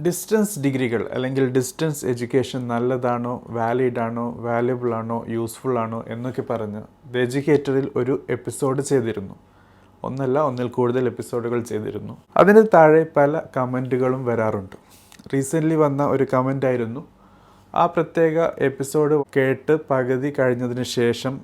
Distance ഡിഗ്രികൾ അല്ലെങ്കിൽ distance education നല്ലതാണോ, വാലിഡാണോ, valuable ആണോ, യൂസ്ഫുൾ ആണോ എന്നൊക്കെ പറഞ്ഞ് ദ എഡ്യൂക്കേറ്ററിൽ ഒരു എപ്പിസോഡ് ചെയ്തിരുന്നു. ഒന്നിൽ കൂടുതൽ എപ്പിസോഡുകൾ ചെയ്തിരുന്നു. അതിന് താഴെ പല കമൻറ്റുകളും വരാറുണ്ട്. റീസെൻ്റ്ലി വന്ന ഒരു കമൻ്റായിരുന്നു, ആ പ്രത്യേക എപ്പിസോഡ് കേട്ട് പകുതി കഴിഞ്ഞതിന് ശേഷം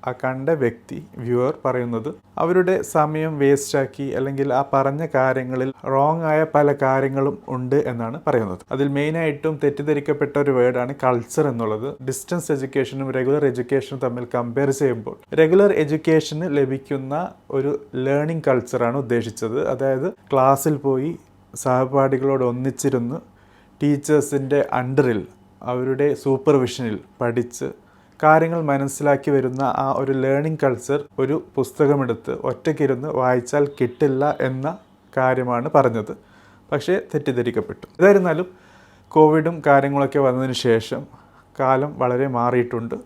ആ കണ്ട വ്യക്തി, വ്യൂവർ പറയുന്നത് അവരുടെ സമയം വേസ്റ്റാക്കി അല്ലെങ്കിൽ ആ പറഞ്ഞ കാര്യങ്ങളിൽ റോങ് ആയ പല കാര്യങ്ങളും ഉണ്ട് എന്നാണ് പറയുന്നത്. അതിൽ മെയിനായിട്ടും തെറ്റിദ്ധരിക്കപ്പെട്ട ഒരു വേർഡാണ് കൾച്ചർ എന്നുള്ളത്. ഡിസ്റ്റൻസ് എഡ്യൂക്കേഷനും റെഗുലർ എഡ്യൂക്കേഷനും തമ്മിൽ കമ്പയർ ചെയ്യുമ്പോൾ റെഗുലർ എഡ്യൂക്കേഷന് ലഭിക്കുന്ന ഒരു ലേണിംഗ് കൾച്ചറാണ് ഉദ്ദേശിച്ചത്. അതായത് ക്ലാസ്സിൽ പോയി സഹപാഠികളോട് ഒന്നിച്ചിരുന്ന് ടീച്ചേഴ്സിൻ്റെ അണ്ടറിൽ അവരുടെ സൂപ്പർവിഷനിൽ പഠിച്ച് കാര്യങ്ങൾ മനസ്സിലാക്കി വരുന്ന ആ ഒരു ലേണിംഗ് കൾച്ചർ ഒരു പുസ്തകമെടുത്ത് ഒറ്റയ്ക്കിരുന്ന് വായിച്ചാൽ കിട്ടില്ല എന്ന കാര്യമാണ് പറഞ്ഞത്. പക്ഷേ തെറ്റിദ്ധരിക്കപ്പെട്ടു. ഏതായിരുന്നാലും കോവിഡും കാര്യങ്ങളൊക്കെ വന്നതിന് ശേഷം കാലം വളരെ മാറിയിട്ടുണ്ട്.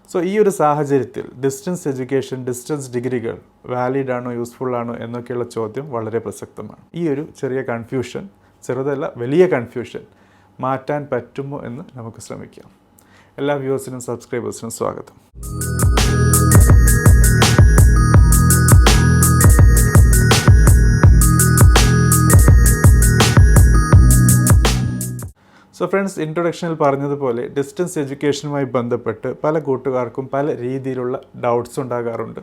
സോ ഈ ഒരു സാഹചര്യത്തിൽ ഡിസ്റ്റൻസ് എഡ്യൂക്കേഷൻ, ഡിസ്റ്റൻസ് ഡിഗ്രികൾ വാലിഡ് ആണോ, യൂസ്ഫുൾ ആണോ എന്നൊക്കെയുള്ള ചോദ്യം വളരെ പ്രസക്തമാണ്. ഈ ഒരു ചെറിയ കൺഫ്യൂഷൻ, ചെറുതല്ല വലിയ കൺഫ്യൂഷൻ മാറ്റാൻ പറ്റുമോ എന്ന് നമുക്ക് ശ്രമിക്കാം. എല്ലാ വ്യൂവേഴ്സിനും സബ്സ്ക്രൈബേഴ്സിനും സ്വാഗതം. സോ ഫ്രണ്ട്സ്, ഇൻട്രൊഡക്ഷനിൽ പറഞ്ഞതുപോലെ ഡിസ്റ്റൻസ് എഡ്യൂക്കേഷനുമായി ബന്ധപ്പെട്ട് പല കൂട്ടുകാർക്കും പല രീതിയിലുള്ള ഡൗട്ട്സ് ഉണ്ടാകാറുണ്ട്.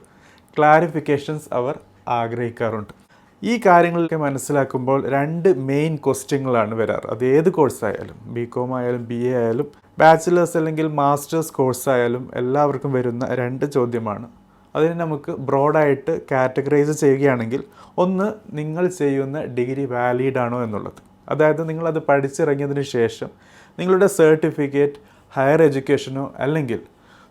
ക്ലാരിഫിക്കേഷൻസ് അവർ ആഗ്രഹിക്കാറുണ്ട്. ഈ കാര്യങ്ങളൊക്കെ മനസ്സിലാക്കുമ്പോൾ രണ്ട് മെയിൻ ക്വസ്റ്റ്യങ്ങളാണ് വരാറ്. അത് ഏത് കോഴ്സായാലും, BCom ആയാലും BA ആയാലും ബാച്ചിലേഴ്സ് അല്ലെങ്കിൽ മാസ്റ്റേഴ്സ് കോഴ്സായാലും എല്ലാവർക്കും വരുന്ന രണ്ട് ചോദ്യമാണ്. അതിനെ നമുക്ക് ബ്രോഡായിട്ട് കാറ്റഗറൈസ് ചെയ്യുകയാണെങ്കിൽ, ഒന്ന്, നിങ്ങൾ ചെയ്യുന്ന ഡിഗ്രി വാലിഡ് ആണോ എന്നുള്ളത്. അതായത് നിങ്ങളത് പഠിച്ചിറങ്ങിയതിന് ശേഷം നിങ്ങളുടെ സർട്ടിഫിക്കറ്റ് ഹയർ എഡ്യൂക്കേഷനോ അല്ലെങ്കിൽ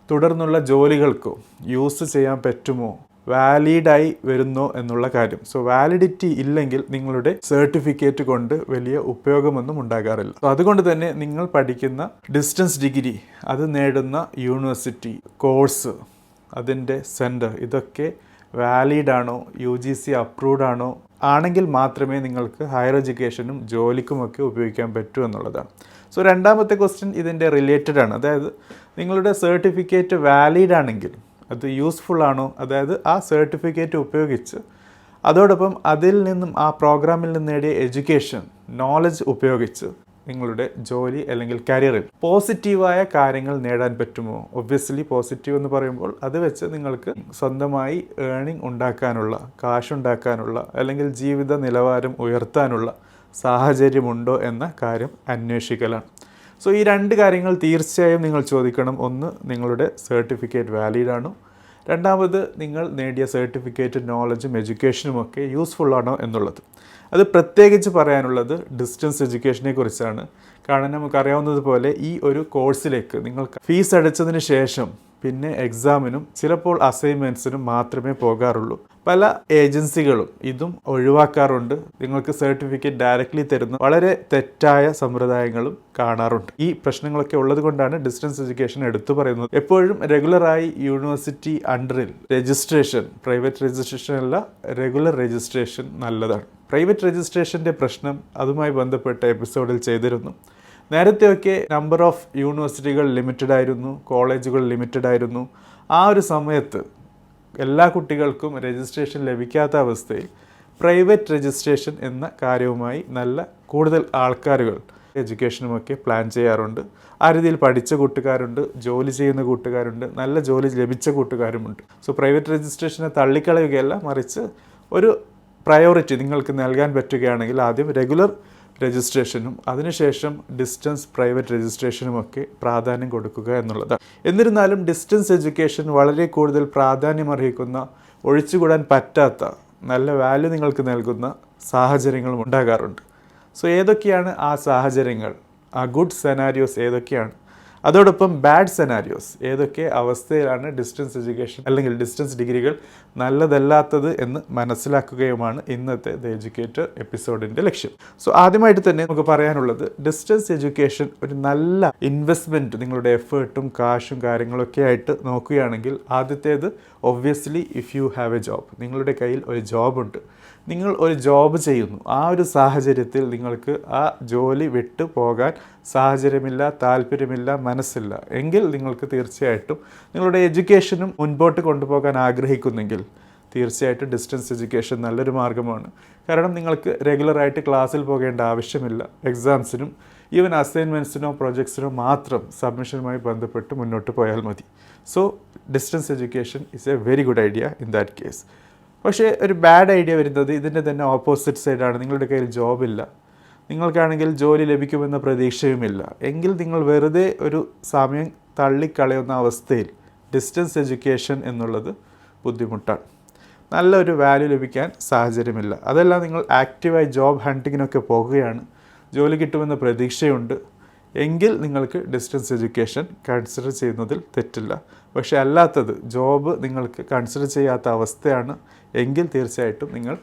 തുടർന്നുള്ള ജോലികൾക്കോ യൂസ് ചെയ്യാൻ പറ്റുമോ, വാലിഡായി വരുന്നോ എന്നുള്ള കാര്യം. സോ വാലിഡിറ്റി ഇല്ലെങ്കിൽ നിങ്ങളുടെ സർട്ടിഫിക്കറ്റ് കൊണ്ട് വലിയ ഉപയോഗമൊന്നും ഉണ്ടാകാറില്ല. സോ അതുകൊണ്ട് തന്നെ നിങ്ങൾ പഠിക്കുന്ന ഡിസ്റ്റൻസ് ഡിഗ്രി, അത് നേടുന്ന യൂണിവേഴ്സിറ്റി, കോഴ്സ്, അതിൻ്റെ സെൻറ്റർ, ഇതൊക്കെ വാലിഡ് ആണോ, UGC അപ്രൂവ്ഡ് ആണോ ആണെങ്കിൽ മാത്രമേ നിങ്ങൾക്ക് ഹയർ എഡ്യൂക്കേഷനും ജോലിക്കുമൊക്കെ ഉപയോഗിക്കാൻ പറ്റൂ എന്നുള്ളതാണ്. സോ രണ്ടാമത്തെ ക്വസ്റ്റ്യൻ ഇതിൻ്റെ റിലേറ്റഡ് ആണ്. അതായത് നിങ്ങളുടെ സർട്ടിഫിക്കറ്റ് വാലിഡ് ആണെങ്കിൽ അത് യൂസ്ഫുൾ ആണോ, അതായത് ആ സർട്ടിഫിക്കറ്റ് ഉപയോഗിച്ച് അതോടൊപ്പം അതിൽ നിന്നും ആ പ്രോഗ്രാമിൽ നിന്ന് നേടിയ എഡ്യൂക്കേഷൻ, നോളജ് ഉപയോഗിച്ച് നിങ്ങളുടെ ജോലി അല്ലെങ്കിൽ കരിയറിൽ പോസിറ്റീവായ കാര്യങ്ങൾ നേടാൻ പറ്റുമോ. ഒബ്വിയസ്ലി പോസിറ്റീവ് എന്ന് പറയുമ്പോൾ അത് വെച്ച് നിങ്ങൾക്ക് സ്വന്തമായി ഏണിംഗ് ഉണ്ടാക്കാനുള്ള, കാശുണ്ടാക്കാനുള്ള അല്ലെങ്കിൽ ജീവിത നിലവാരം ഉയർത്താനുള്ള സാഹചര്യമുണ്ടോ എന്ന കാര്യം അന്വേഷിക്കലാണ്. സോ ഈ രണ്ട് കാര്യങ്ങൾ തീർച്ചയായും നിങ്ങൾ ചോദിക്കണം. ഒന്ന്, നിങ്ങളുടെ സർട്ടിഫിക്കറ്റ് വാലിഡ് ആണോ, രണ്ടാമത് നിങ്ങൾ നേടിയ സർട്ടിഫിക്കറ്റ്, നോളജും എഡ്യൂക്കേഷനും ഒക്കെ യൂസ്ഫുൾ ആണോ എന്നുള്ളത്. അത് പ്രത്യേകിച്ച് പറയാനുള്ളത് ഡിസ്റ്റൻസ് എഡ്യൂക്കേഷനെ കുറിച്ചാണ്. കാരണം നമുക്കറിയാവുന്നതുപോലെ ഈ ഒരു കോഴ്സിലേക്ക് നിങ്ങൾക്ക് ഫീസ് അടച്ചതിന് ശേഷം പിന്നെ എക്സാമിനും ചിലപ്പോൾ അസൈൻമെൻറ്റ്സിനും മാത്രമേ പോകാറുള്ളൂ. പല ഏജൻസികളും ഇതും ഒഴിവാക്കാറുണ്ട്. നിങ്ങൾക്ക് സർട്ടിഫിക്കറ്റ് ഡയറക്റ്റ്ലി തരുന്ന വളരെ തെറ്റായ സമ്പ്രദായങ്ങളും കാണാറുണ്ട്. ഈ പ്രശ്നങ്ങളൊക്കെ ഉള്ളത് കൊണ്ടാണ് ഡിസ്റ്റൻസ് എഡ്യൂക്കേഷൻ എടുത്തു പറയുന്നത്. എപ്പോഴും റെഗുലറായി യൂണിവേഴ്സിറ്റി അണ്ടറിൽ രജിസ്ട്രേഷൻ, പ്രൈവറ്റ് രജിസ്ട്രേഷൻ അല്ല, റെഗുലർ രജിസ്ട്രേഷൻ നല്ലതാണ്. പ്രൈവറ്റ് രജിസ്ട്രേഷൻ്റെ പ്രശ്നം അതുമായി ബന്ധപ്പെട്ട എപ്പിസോഡിൽ ചെയ്തിരുന്നു. നേരത്തെയൊക്കെ നമ്പർ ഓഫ് യൂണിവേഴ്സിറ്റികൾ ലിമിറ്റഡ് ആയിരുന്നു, കോളേജുകൾ ലിമിറ്റഡ് ആയിരുന്നു. ആ ഒരു സമയത്ത് എല്ലാ കുട്ടികൾക്കും രജിസ്ട്രേഷൻ ലഭിക്കാത്ത അവസ്ഥയിൽ പ്രൈവറ്റ് രജിസ്ട്രേഷൻ എന്ന കാര്യവുമായി കൂടുതൽ ആൾക്കാരുകൾ എഡ്യൂക്കേഷനുമൊക്കെ പ്ലാൻ ചെയ്യാറുണ്ട്. ആ രീതിയിൽ പഠിച്ച കൂട്ടുകാരുണ്ട്, ജോലി ചെയ്യുന്ന കൂട്ടുകാരുണ്ട്, നല്ല ജോലി ലഭിച്ച കൂട്ടുകാരുമുണ്ട്. സോ പ്രൈവറ്റ് രജിസ്ട്രേഷനെ തള്ളിക്കളയുകയല്ല, മറിച്ച് ഒരു പ്രയോറിറ്റി നിങ്ങൾക്ക് നൽകാൻ പറ്റുകയാണെങ്കിൽ ആദ്യം റെഗുലർ രജിസ്ട്രേഷനും അതിനുശേഷം ഡിസ്റ്റൻസ് പ്രൈവറ്റ് രജിസ്ട്രേഷനുമൊക്കെ പ്രാധാന്യം കൊടുക്കുക എന്നുള്ളതാണ്. എന്നിരുന്നാലും ഡിസ്റ്റൻസ് എഡ്യൂക്കേഷൻ വളരെ കൂടുതൽ പ്രാധാന്യമർഹിക്കുന്ന, ഒഴിച്ചുകൂടാൻ പറ്റാത്ത, നല്ല വാല്യൂ നിങ്ങൾക്ക് നൽകുന്ന സാഹചര്യങ്ങളും ഉണ്ടാകാറുണ്ട്. സോ ഏതൊക്കെയാണ് ആ സാഹചര്യങ്ങൾ, ആ ഗുഡ് സെനാരിയോസ് ഏതൊക്കെയാണ്, അതോടൊപ്പം ബാഡ് സെനാരിയോസ്, ഏതൊക്കെ അവസ്ഥയിലാണ് ഡിസ്റ്റൻസ് എഡ്യൂക്കേഷൻ അല്ലെങ്കിൽ ഡിസ്റ്റൻസ് ഡിഗ്രികൾ നല്ലതല്ലാത്തത് എന്ന് മനസ്സിലാക്കുകയുമാണ് ഇന്നത്തെ ദ എഡ്യൂക്കേറ്റർ എപ്പിസോഡിൻ്റെ ലക്ഷ്യം. സോ ആദ്യമായിട്ട് തന്നെ നമുക്ക് പറയാനുള്ളത്, ഡിസ്റ്റൻസ് എഡ്യൂക്കേഷൻ ഒരു നല്ല ഇൻവെസ്റ്റ്മെൻറ്റ്, നിങ്ങളുടെ എഫേർട്ടും കാശും കാര്യങ്ങളൊക്കെ ആയിട്ട് നോക്കുകയാണെങ്കിൽ ആദ്യത്തേത് obviously if you have A job, നിങ്ങളുടെ കയ്യിൽ ഒരു ജോബുണ്ട്, നിങ്ങൾ ഒരു ജോബ് ചെയ്യുന്നു, ആ ഒരു സാഹചര്യത്തിൽ നിങ്ങൾക്ക് ആ ജോലി വിട്ടു പോകാൻ സാഹചര്യമില്ല, താല്പര്യമില്ല, മനസ്സില്ല എങ്കിൽ നിങ്ങൾക്ക് തീർച്ചയായിട്ടും നിങ്ങളുടെ എഡ്യൂക്കേഷനും മുൻപോട്ട് കൊണ്ടുപോകാൻ ആഗ്രഹിക്കുന്നെങ്കിൽ തീർച്ചയായിട്ടും ഡിസ്റ്റൻസ് എഡ്യൂക്കേഷൻ നല്ലൊരു മാർഗ്ഗമാണ്. കാരണം നിങ്ങൾക്ക് റെഗുലറായിട്ട് ക്ലാസ്സിൽ പോകേണ്ട ആവശ്യമില്ല. എക്സാംസിനും ഈവൻ അസൈൻമെൻറ്റ്സിനോ പ്രൊജക്ട്സിനോ മാത്രം സബ്മിഷനുമായി ബന്ധപ്പെട്ട് മുന്നോട്ട് പോയാൽ മതി. So distance education is A very good idea in that case. പക്ഷേ ഒരു ബാഡ് ഐഡിയ വരുന്നത് ഇതിൻ്റെ തന്നെ ഓപ്പോസിറ്റ് സൈഡാണ്. നിങ്ങളുടെ കയ്യിൽ ജോബില്ല, നിങ്ങൾക്കാണെങ്കിൽ ജോലി ലഭിക്കുമെന്ന പ്രതീക്ഷയുമില്ല എങ്കിൽ നിങ്ങൾ വെറുതെ ഒരു സമയം തള്ളിക്കളയുന്ന അവസ്ഥയിൽ ഡിസ്റ്റൻസ് എഡ്യൂക്കേഷൻ എന്നുള്ളത് ബുദ്ധിമുട്ടാണ്. നല്ലൊരു വാല്യൂ ലഭിക്കാൻ സാഹചര്യമില്ല. അതല്ല, നിങ്ങൾ ആക്റ്റീവായി ജോബ് ഹണ്ടിങ്ങിനൊക്കെ പോകുകയാണ്, ജോലി കിട്ടുമെന്ന പ്രതീക്ഷയുണ്ട് എങ്കിൽ നിങ്ങൾക്ക് ഡിസ്റ്റൻസ് എഡ്യൂക്കേഷൻ കൺസിഡർ ചെയ്യുന്നതിൽ തെറ്റില്ല. പക്ഷേ അല്ലാത്തത്, ജോബ് നിങ്ങൾക്ക് കൺസിഡർ ചെയ്യാത്ത അവസ്ഥയാണ് എങ്കിൽ തീർച്ചയായിട്ടും നിങ്ങൾ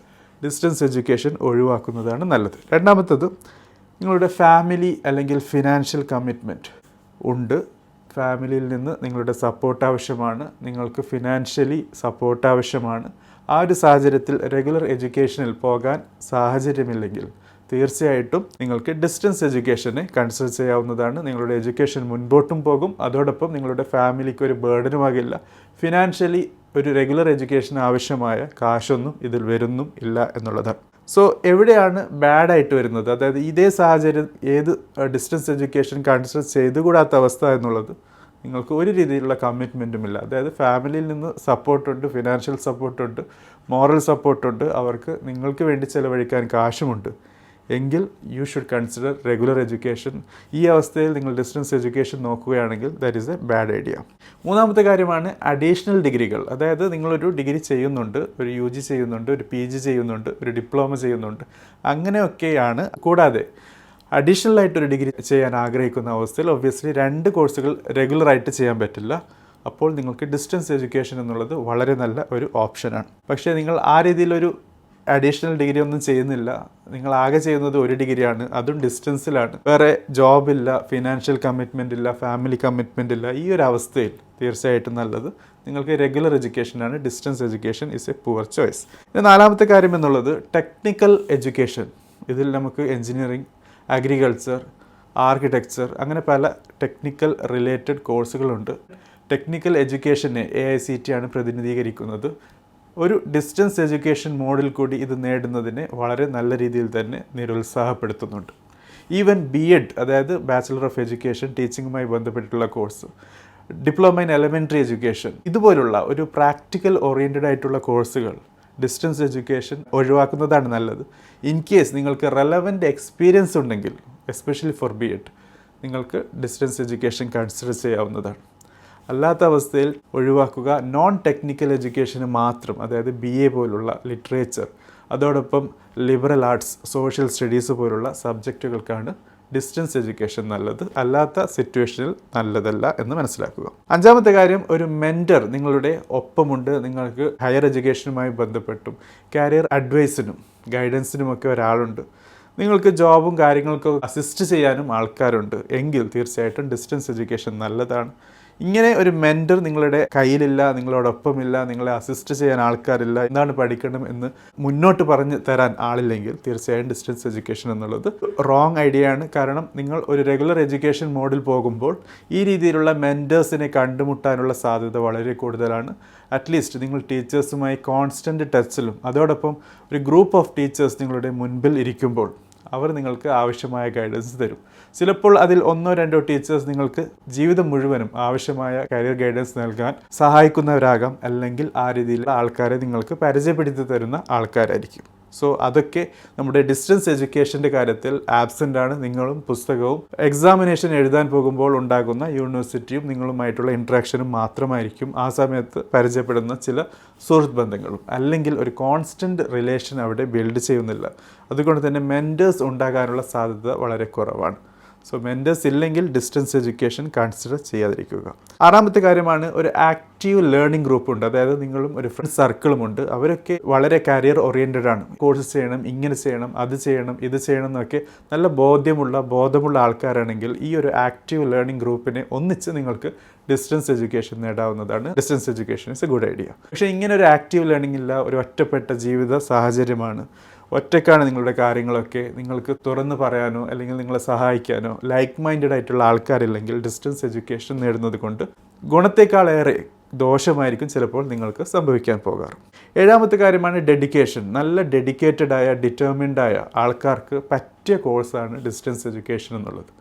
ഡിസ്റ്റൻസ് എഡ്യൂക്കേഷൻ ഒഴിവാക്കുന്നതാണ് നല്ലത്. രണ്ടാമത്തത്, നിങ്ങളുടെ ഫാമിലി അല്ലെങ്കിൽ ഫിനാൻഷ്യൽ കമ്മിറ്റ്മെൻറ്റ് ഉണ്ട്. ഫാമിലിയിൽ നിന്ന് നിങ്ങളുടെ സപ്പോർട്ട് ആവശ്യമാണ്, നിങ്ങൾക്ക് ഫിനാൻഷ്യലി സപ്പോർട്ട് ആവശ്യമാണ്. ആ ഒരു സാഹചര്യത്തിൽ റെഗുലർ എഡ്യൂക്കേഷനിൽ പോകാൻ സാഹചര്യമില്ലെങ്കിൽ തീർച്ചയായിട്ടും നിങ്ങൾക്ക് ഡിസ്റ്റൻസ് എഡ്യൂക്കേഷനെ കൺസിഡർ ചെയ്യാവുന്നതാണ്. നിങ്ങളുടെ എഡ്യൂക്കേഷൻ മുൻപോട്ടും പോകും, അതോടൊപ്പം നിങ്ങളുടെ ഫാമിലിക്ക് ഒരു ബേർഡനുമാകില്ല. ഫിനാൻഷ്യലി ഒരു റെഗുലർ എഡ്യൂക്കേഷൻ ആവശ്യമായ കാശൊന്നും ഇതിൽ വരുന്നും ഇല്ല എന്നുള്ളതാണ്. സോ എവിടെയാണ് ബാഡായിട്ട് വരുന്നത്, അതായത് ഇതേ സാഹചര്യം ഏത് ഡിസ്റ്റൻസ് എഡ്യൂക്കേഷൻ കൺസിഡർ ചെയ്തുകൂടാത്ത അവസ്ഥ എന്നുള്ളത്, നിങ്ങൾക്ക് ഒരു രീതിയിലുള്ള കമ്മിറ്റ്മെൻറ്റും ഇല്ല. അതായത് ഫാമിലിയിൽ നിന്ന് സപ്പോർട്ടുണ്ട്, ഫിനാൻഷ്യൽ സപ്പോർട്ടുണ്ട്, മോറൽ സപ്പോർട്ടുണ്ട്, അവർക്ക് നിങ്ങൾക്ക് വേണ്ടി ചിലവഴിക്കാൻ കാശുമുണ്ട് എങ്കിൽ you should consider regular education. ഈ അവസ്ഥയിൽ നിങ്ങൾ ഡിസ്റ്റൻസ് എഡ്യൂക്കേഷൻ നോക്കുകയാണെങ്കിൽ that is A bad idea. മൂന്നാമത്തെ കാര്യമാണ് അഡീഷണൽ ഡിഗ്രികൾ. അതായത് നിങ്ങളൊരു ഡിഗ്രി ചെയ്യുന്നുണ്ട്, ഒരു UG ചെയ്യുന്നുണ്ട്, ഒരു PG ചെയ്യുന്നുണ്ട്, ഒരു ഡിപ്ലോമ ചെയ്യുന്നുണ്ട്, അങ്ങനെയൊക്കെയാണ്. കൂടാതെ അഡീഷണൽ ആയിട്ടൊരു ഡിഗ്രി ചെയ്യാൻ ആഗ്രഹിക്കുന്ന അവസ്ഥയിൽ ഒബ്വിയസ്ലി 2 കോഴ്സുകൾ റെഗുലറായിട്ട് ചെയ്യാൻ പറ്റില്ല. അപ്പോൾ നിങ്ങൾക്ക് ഡിസ്റ്റൻസ് എഡ്യൂക്കേഷൻ എന്നുള്ളത് വളരെ നല്ല ഒരു ഓപ്ഷനാണ്. പക്ഷേ നിങ്ങൾ ആ രീതിയിലൊരു അഡീഷണൽ ഡിഗ്രി ഒന്നും ചെയ്യുന്നില്ല, നിങ്ങൾ ആകെ ചെയ്യുന്നത് ഒരു ഡിഗ്രിയാണ്, അതും ഡിസ്റ്റൻസിലാണ്, വേറെ ജോബില്ല, ഫിനാൻഷ്യൽ കമ്മിറ്റ്മെൻ്റ് ഇല്ല, ഫാമിലി കമ്മിറ്റ്മെൻ്റ് ഇല്ല. ഈ ഒരു അവസ്ഥയിൽ തീർച്ചയായിട്ടും നല്ലത് നിങ്ങൾക്ക് റെഗുലർ എഡ്യൂക്കേഷനാണ്. Distance education is a poor choice. ഇനി നാലാമത്തെ കാര്യം എന്നുള്ളത് ടെക്നിക്കൽ എഡ്യൂക്കേഷൻ. ഇതിൽ നമുക്ക് എൻജിനീയറിംഗ്, അഗ്രികൾച്ചർ, ആർക്കിടെക്ചർ, അങ്ങനെ പല ടെക്നിക്കൽ റിലേറ്റഡ് കോഴ്സുകളുണ്ട്. ടെക്നിക്കൽ എഡ്യൂക്കേഷനെ AICTE ആണ് പ്രതിനിധീകരിക്കുന്നത്. ഒരു ഡിസ്റ്റൻസ് എഡ്യൂക്കേഷൻ മോഡിൽ കൂടി ഇത് നേടുന്നതിനെ വളരെ നല്ല രീതിയിൽ തന്നെ നിരുത്സാഹപ്പെടുത്തുന്നുണ്ട്. ഈവൻ BEd, അതായത് ബാച്ചിലർ ഓഫ് എഡ്യൂക്കേഷൻ, ടീച്ചിങ്ങുമായി ബന്ധപ്പെട്ടിട്ടുള്ള course, diploma in elementary education, ഇതുപോലുള്ള ഒരു പ്രാക്ടിക്കൽ ഓറിയൻറ്റഡ് ആയിട്ടുള്ള കോഴ്സുകൾ ഡിസ്റ്റൻസ് എഡ്യൂക്കേഷൻ ഒഴിവാക്കുന്നതാണ് നല്ലത്. ഇൻ കേസ് നിങ്ങൾക്ക് റെലവൻറ്റ് എക്സ്പീരിയൻസ് ഉണ്ടെങ്കിൽ, എസ്പെഷ്യലി ഫോർ BEd, നിങ്ങൾക്ക് ഡിസ്റ്റൻസ് എഡ്യൂക്കേഷൻ കൺസിഡർ ചെയ്യാവുന്നതാണ്. അല്ലാത്ത അവസ്ഥയിൽ ഒഴിവാക്കുക. നോൺ ടെക്നിക്കൽ എഡ്യൂക്കേഷന് മാത്രം, അതായത് BA പോലുള്ള ലിറ്ററേച്ചർ, അതോടൊപ്പം ലിബറൽ ആർട്സ്, സോഷ്യൽ സ്റ്റഡീസ് പോലുള്ള സബ്ജക്റ്റുകൾക്കാണ് ഡിസ്റ്റൻസ് എഡ്യൂക്കേഷൻ നല്ലത്. അല്ലാത്ത സിറ്റുവേഷനിൽ നല്ലതല്ല എന്ന് മനസ്സിലാക്കുക. അഞ്ചാമത്തെ കാര്യം, ഒരു മെൻറ്റർ നിങ്ങളുടെ ഒപ്പമുണ്ട്. നിങ്ങൾക്ക് ഹയർ എഡ്യൂക്കേഷനുമായി ബന്ധപ്പെട്ടും കരിയർ അഡ്വൈസിനും ഗൈഡൻസിനുമൊക്കെ ഒരാളുണ്ട്. നിങ്ങൾക്ക് ജോബും കാര്യങ്ങൾക്കും അസിസ്റ്റ് ചെയ്യാനും ആൾക്കാരുണ്ട് എങ്കിൽ തീർച്ചയായിട്ടും ഡിസ്റ്റൻസ് എഡ്യൂക്കേഷൻ നല്ലതാണ്. ഇങ്ങനെ ഒരു മെൻറ്റർ നിങ്ങളുടെ കയ്യിലില്ല, നിങ്ങളോടൊപ്പമില്ല, നിങ്ങളെ അസിസ്റ്റ് ചെയ്യാൻ ആൾക്കാരില്ല, എന്താണ് പഠിക്കണം എന്ന് മുന്നോട്ട് പറഞ്ഞ് തരാൻ ആളില്ലെങ്കിൽ തീർച്ചയായും ഡിസ്റ്റൻസ് എഡ്യൂക്കേഷൻ എന്നുള്ളത് റോങ് ഐഡിയ ആണ്. കാരണം നിങ്ങൾ ഒരു റെഗുലർ എഡ്യൂക്കേഷൻ മോഡിൽ പോകുമ്പോൾ ഈ രീതിയിലുള്ള മെൻറ്റേഴ്സിനെ കണ്ടുമുട്ടാനുള്ള സാധ്യത വളരെ കൂടുതലാണ്. അറ്റ്ലീസ്റ്റ് നിങ്ങൾ ടീച്ചേഴ്സുമായി കോൺസ്റ്റൻറ്റ് ടച്ചിലും, അതോടൊപ്പം ഒരു ഗ്രൂപ്പ് ഓഫ് ടീച്ചേഴ്സ് നിങ്ങളുടെ മുൻപിൽ ഇരിക്കുമ്പോൾ അവർ നിങ്ങൾക്ക് ആവശ്യമായ ഗൈഡൻസ് തരും. ചിലപ്പോൾ അതിൽ 1-2 ടീച്ചേഴ്സ് നിങ്ങൾക്ക് ജീവിതം മുഴുവനും ആവശ്യമായ കരിയർ ഗൈഡൻസ് നൽകാൻ സഹായിക്കുന്നവരാകാം, അല്ലെങ്കിൽ ആ രീതിയിലുള്ള ആൾക്കാരെ നിങ്ങൾക്ക് പരിചയപ്പെടുത്തി തരുന്ന ആൾക്കാരായിരിക്കും. സോ അതൊക്കെ നമ്മുടെ ഡിസ്റ്റൻസ് എഡ്യൂക്കേഷൻ്റെ കാര്യത്തിൽ ആബ്സെൻ്റ് ആണ്. നിങ്ങളും പുസ്തകവും എക്സാമിനേഷൻ എഴുതാൻ പോകുമ്പോൾ ഉണ്ടാകുന്ന യൂണിവേഴ്സിറ്റിയും നിങ്ങളുമായിട്ടുള്ള ഇൻട്രാക്ഷനും മാത്രമായിരിക്കും ആ സമയത്ത് പരിചയപ്പെടുന്ന ചില സുഹൃത്ത് ബന്ധങ്ങളും, അല്ലെങ്കിൽ ഒരു കോൺസ്റ്റൻറ്റ് റിലേഷൻ അവിടെ ബിൽഡ് ചെയ്യുന്നില്ല. അതുകൊണ്ട് തന്നെ മെൻറ്റേഴ്സ് ഉണ്ടാകാനുള്ള സാധ്യത വളരെ കുറവാണ്. സോ മെൻറ്റേഴ്സ് ഇല്ലെങ്കിൽ ഡിസ്റ്റൻസ് എഡ്യൂക്കേഷൻ കൺസിഡർ ചെയ്യാതിരിക്കുക. ആറാമത്തെ കാര്യമാണ് ഒരു ആക്റ്റീവ് ലേണിംഗ് ഗ്രൂപ്പ് ഉണ്ട്. അതായത് നിങ്ങളും ഒരു ഫ്രണ്ട് സർക്കിളുമുണ്ട്. അവരൊക്കെ വളരെ കരിയർ ഓറിയൻറ്റഡ് ആണ്. കോഴ്സ് ചെയ്യണം, ഇങ്ങനെ ചെയ്യണം, അത് ചെയ്യണം, ഇത് ചെയ്യണം എന്നൊക്കെ നല്ല ബോധമുള്ള ആൾക്കാരാണെങ്കിൽ ഈ ഒരു ആക്റ്റീവ് ലേണിംഗ് ഗ്രൂപ്പിനെ ഒന്നിച്ച് നിങ്ങൾക്ക് ഡിസ്റ്റൻസ് എഡ്യൂക്കേഷൻ നേടാവുന്നതാണ്. Distance education is a good idea. പക്ഷേ ഇങ്ങനെ ഒരു ആക്റ്റീവ് ലേണിംഗ് ഇല്ല, ഒരു ഒറ്റപ്പെട്ട ജീവിത സാഹചര്യമാണ്, ഒറ്റയ്ക്കാണ് നിങ്ങളുടെ കാര്യങ്ങളൊക്കെ, നിങ്ങൾക്ക് തുറന്ന് പറയാനോ അല്ലെങ്കിൽ നിങ്ങളെ സഹായിക്കാനോ ലൈക്ക് മൈൻഡഡ് ആയിട്ടുള്ള ആൾക്കാരില്ലെങ്കിൽ ഡിസ്റ്റൻസ് എഡ്യൂക്കേഷൻ നേടുന്നത് കൊണ്ട് ഗുണത്തേക്കാളേറെ ദോഷമായിരിക്കും ചിലപ്പോൾ നിങ്ങൾക്ക് സംഭവിക്കാൻ പോകാറ്. ഏഴാമത്തെ കാര്യമാണ് ഡെഡിക്കേഷൻ. നല്ല ഡെഡിക്കേറ്റഡ് ആയ ഡിറ്റർമിൻഡ് ആയ ആൾക്കാർക്ക് പറ്റിയ കോഴ്സാണ് ഡിസ്റ്റൻസ് എഡ്യൂക്കേഷൻ എന്നുള്ളത്.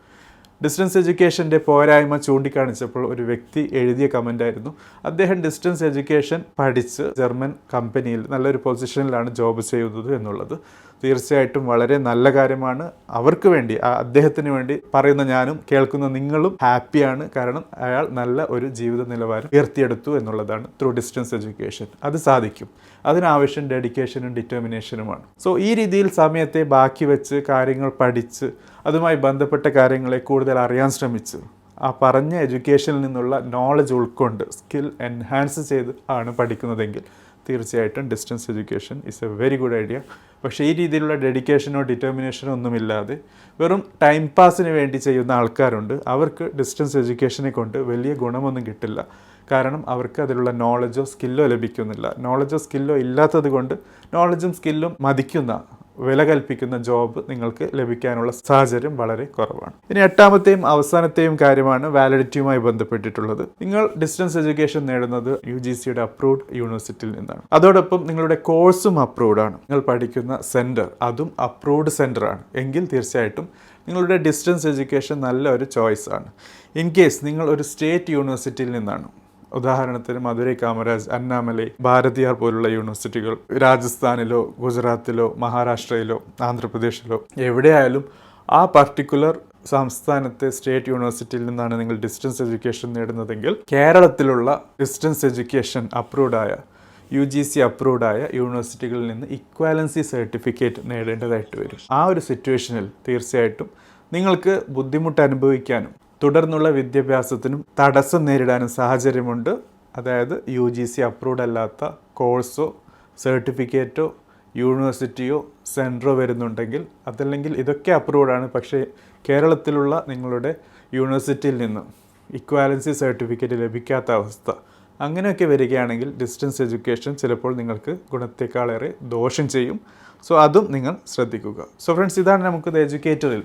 ഡിസ്റ്റൻസ് എഡ്യൂക്കേഷൻ്റെ പോരായ്മ ചൂണ്ടിക്കാണിച്ചപ്പോൾ ഒരു വ്യക്തി എഴുതിയ കമൻ്റായിരുന്നു, അദ്ദേഹം ഡിസ്റ്റൻസ് എഡ്യൂക്കേഷൻ പഠിച്ച് ജർമ്മൻ കമ്പനിയിൽ നല്ലൊരു പൊസിഷനിലാണ് ജോബ് ചെയ്യുന്നത് എന്നുള്ളത്. തീർച്ചയായിട്ടും വളരെ നല്ല കാര്യമാണ്. അവർക്ക് വേണ്ടി, അദ്ദേഹത്തിന് വേണ്ടി പറയുന്ന ഞാനും കേൾക്കുന്ന നിങ്ങളും ഹാപ്പിയാണ്. കാരണം അയാൾ നല്ല ഒരു ജീവിത നിലവാരം ഉയർത്തിയെടുത്തു എന്നുള്ളതാണ് ത്രൂ ഡിസ്റ്റൻസ് എഡ്യൂക്കേഷൻ. അത് സാധിക്കും. അതിനാവശ്യം ഡെഡിക്കേഷനും ഡിറ്റർമിനേഷനുമാണ്. സോ ഈ രീതിയിൽ സമയത്തെ ബാക്കി വെച്ച് കാര്യങ്ങൾ പഠിച്ച് അതുമായി ബന്ധപ്പെട്ട കാര്യങ്ങളെ കൂടുതൽ അറിയാൻ ശ്രമിച്ച് ആ പറഞ്ഞ എഡ്യൂക്കേഷനിൽ നിന്നുള്ള നോളജ് ഉൾക്കൊണ്ട് സ്കിൽ എൻഹാൻസ് ചെയ്ത് ആണ് പഠിക്കുന്നതെങ്കിൽ തീർച്ചയായിട്ടും distance education is A very good idea. പക്ഷേ ഈ രീതിയിലുള്ള ഡെഡിക്കേഷനോ ഡിറ്റർമിനേഷനോ ഒന്നുമില്ലാതെ വെറും ടൈം പാസിന് വേണ്ടി ചെയ്യുന്ന ആൾക്കാരുണ്ട്. അവർക്ക് ഡിസ്റ്റൻസ് എഡ്യൂക്കേഷനെ കൊണ്ട് വലിയ ഗുണമൊന്നും കിട്ടില്ല. കാരണം അവർക്ക് അതിലുള്ള നോളജോ സ്കില്ലോ ലഭിക്കുന്നില്ല. നോളജോ സ്കില്ലോ ഇല്ലാത്തത് കൊണ്ട് നോളജും സ്കില്ലും മതിക്കുന്ന, വില കൽപ്പിക്കുന്ന ജോബ് നിങ്ങൾക്ക് ലഭിക്കാനുള്ള സാഹചര്യം വളരെ കുറവാണ്. ഇനി എട്ടാമത്തെയും അവസാനത്തെയും കാര്യമാണ് വാലിഡിറ്റിയുമായി ബന്ധപ്പെട്ടിട്ടുള്ളത്. നിങ്ങൾ ഡിസ്റ്റൻസ് എഡ്യൂക്കേഷൻ നേടുന്നത് UGCയുടെ അപ്രൂവ്ഡ് യൂണിവേഴ്സിറ്റിയിൽ നിന്നാണ്. അതോടൊപ്പം നിങ്ങളുടെ കോഴ്സും അപ്രൂവ്ഡ് ആണ്. നിങ്ങൾ പഠിക്കുന്ന സെൻറ്റർ അതും അപ്രൂവ്ഡ് സെൻറ്റർ ആണ് എങ്കിൽ തീർച്ചയായിട്ടും നിങ്ങളുടെ ഡിസ്റ്റൻസ് എഡ്യൂക്കേഷൻ നല്ല ഒരു ചോയ്സ് ആണ്. ഇൻ കേസ് നിങ്ങൾ ഒരു സ്റ്റേറ്റ് യൂണിവേഴ്സിറ്റിയിൽ നിന്നാണ്, ഉദാഹരണത്തിന് മധുരൈ കാമരാജ്, അന്നാമലൈ, ഭാരതിയാർ പോലുള്ള യൂണിവേഴ്സിറ്റികൾ രാജസ്ഥാനിലോ ഗുജറാത്തിലോ മഹാരാഷ്ട്രയിലോ ആന്ധ്രാപ്രദേശിലോ എവിടെയായാലും ആ പർട്ടിക്കുലർ സംസ്ഥാനത്തെ സ്റ്റേറ്റ് യൂണിവേഴ്സിറ്റിയിൽ നിന്നാണ് നിങ്ങൾ ഡിസ്റ്റൻസ് എഡ്യൂക്കേഷൻ നേടുന്നതെങ്കിൽ കേരളത്തിലുള്ള ഡിസ്റ്റൻസ് എഡ്യൂക്കേഷൻ അപ്രൂവ്ഡായ UGC അപ്രൂവ്ഡായ യൂണിവേഴ്സിറ്റികളിൽ നിന്ന് ഇക്വാലൻസി സർട്ടിഫിക്കറ്റ് നേടേണ്ടതായിട്ട് വരും. ആ ഒരു സിറ്റുവേഷനിൽ തീർച്ചയായിട്ടും നിങ്ങൾക്ക് ബുദ്ധിമുട്ട് അനുഭവിക്കാനും തുടർന്നുള്ള വിദ്യാഭ്യാസത്തിനും തടസ്സം നേരിടാനും സാഹചര്യമുണ്ട്. അതായത് UGC അപ്രൂവ്ഡ് അല്ലാത്ത കോഴ്സോ സർട്ടിഫിക്കറ്റോ യൂണിവേഴ്സിറ്റിയോ സെൻറ്ററോ വരുന്നുണ്ടെങ്കിൽ, അതല്ലെങ്കിൽ ഇതൊക്കെ അപ്രൂവ്ഡാണ് പക്ഷേ കേരളത്തിലുള്ള നിങ്ങളുടെ യൂണിവേഴ്സിറ്റിയിൽ നിന്ന് ഇക്വാലൻസി സർട്ടിഫിക്കറ്റ് ലഭിക്കാത്ത അവസ്ഥ, അങ്ങനെയൊക്കെ വരികയാണെങ്കിൽ ഡിസ്റ്റൻസ് എഡ്യൂക്കേഷൻ ചിലപ്പോൾ നിങ്ങൾക്ക് ഗുണത്തേക്കാളേറെ ദോഷം ചെയ്യും. സോ അതും നിങ്ങൾ ശ്രദ്ധിക്കുക. സോ ഫ്രണ്ട്സ്, ഇതാണ് നമുക്ക് ദ എഡ്യൂക്കേറ്ററിൽ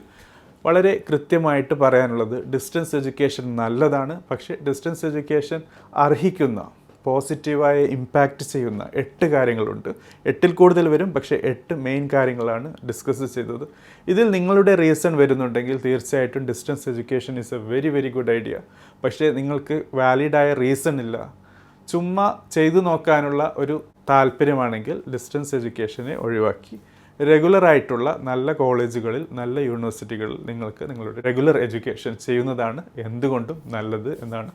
വളരെ കൃത്യമായിട്ട് പറയാനുള്ളത്. ഡിസ്റ്റൻസ് എഡ്യൂക്കേഷൻ നല്ലതാണ്, പക്ഷേ ഡിസ്റ്റൻസ് എഡ്യൂക്കേഷൻ അർഹിക്കുന്ന പോസിറ്റീവായ ഇമ്പാക്റ്റ് ചെയ്യുന്ന 8 കാര്യങ്ങളുണ്ട്. 8ൽ കൂടുതൽ വരും, പക്ഷേ 8 മെയിൻ കാര്യങ്ങളാണ് ഡിസ്കസ് ചെയ്തത്. ഇതിൽ നിങ്ങളുടെ റീസൺ വരുന്നുണ്ടെങ്കിൽ തീർച്ചയായിട്ടും distance education is A very very good idea. പക്ഷേ നിങ്ങൾക്ക് വാലിഡായ റീസൺ ഇല്ല, ചുമ്മാ ചെയ്തു നോക്കാനുള്ള ഒരു താല്പര്യമാണെങ്കിൽ ഡിസ്റ്റൻസ് എഡ്യൂക്കേഷനെ ഒഴിവാക്കി റെഗുലറായിട്ടുള്ള നല്ല കോളേജുകളിൽ, നല്ല യൂണിവേഴ്സിറ്റികളിൽ നിങ്ങൾക്ക് നിങ്ങളുടെ റെഗുലർ എഡ്യൂക്കേഷൻ ചെയ്യുന്നതാണ് എന്തുകൊണ്ടും നല്ലത് എന്നാണ്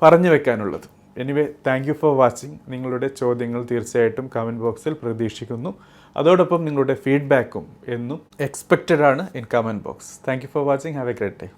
പറഞ്ഞു വെക്കാനുള്ളത്. Anyway, thank you for watching. നിങ്ങളുടെ ചോദ്യങ്ങൾ തീർച്ചയായിട്ടും കമൻറ്റ് ബോക്സിൽ പ്രതീക്ഷിക്കുന്നു. അതോടൊപ്പം നിങ്ങളുടെ ഫീഡ്ബാക്കും എന്നും എക്സ്പെക്റ്റഡ് ആണ് in comment box. Thank you for watching. Have A great day.